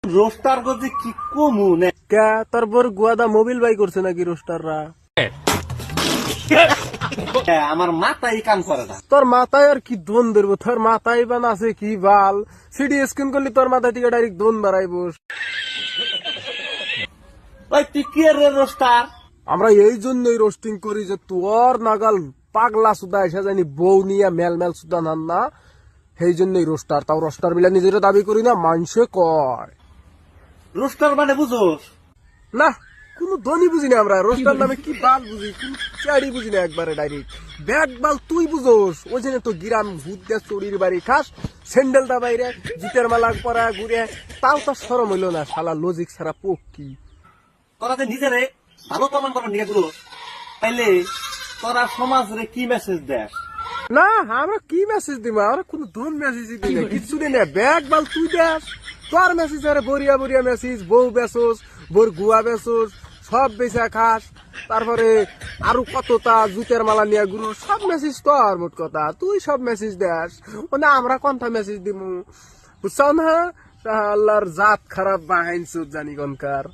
Roaster করতে কি কমু নে কে তোর বর গুয়াদা মোবিল বাই করছে নাকি রোস্টাররা? আমার মাথায় কাম করে না। তোর মাথায় আর কি দোন ধরবো? তোর মাথায় বান আছে কি বাল? সিডি স্ক্রিন করলি তোর মাথা থেকে ডাইরেক্ট দোন বাড়াইব। ওই তুই কি রে রোস্টার? আমরা এই জন্যই রোস্টিং করি যে তোর নাগাল পাগলা সুদা এসে জানি বউ নিয়ে মেল মেল সুদা নান না, সেই জন্যই রোস্টার। তাও রোস্টার মিলা নিজের দাবি করি না, মানুষে কয় রোস্টার মানে বুঝোস? না। কোন ধনী বুঝি না আমরা, রোস্টার নামে কি বাল বুঝি, কোন চাড়ি বুঝি না একবারে ডাইরেক্ট। ব্যাগ বাল তুই বুঝোস, ওই জন্য তো গিরাম ভূত দিয়ে চড়ির বাড়ি খাস, স্যান্ডেলটা বাইরে জুতের মালা পরা ঘুরে, তাও তো শরম হইল না, শালা লজিক ছাড়া পক্ষী। তোরা যে নিজেরে ভালো প্রমাণ করবেন নিয়ে গুলো, তাইলে তোরা সমাজ রে কি মেসেজ দেস? না আমরা কি মেসেজ দিব? আমরা কোন ধন মেসেজ দিই না, কিছু দিই না। ব্যাগ বাল তুই দেস, তোর মেসেজ আরে বরিয়া বরিয়া মেসেজ, বউ বেসোস, বোর গুয়া বেসোস, সব বেচা খাস, তারপরে আরো কতটা জুতের মালা নিয়ে গুরু, সব মেসেজ তোর। মোট কথা তুই সব মেসেজ দেস, ও না আমরা কোনটা মেসেজ দিব? বুঝছাও না? আল্লাহর জাত খারাপ বাহাইন জানি কোনকার।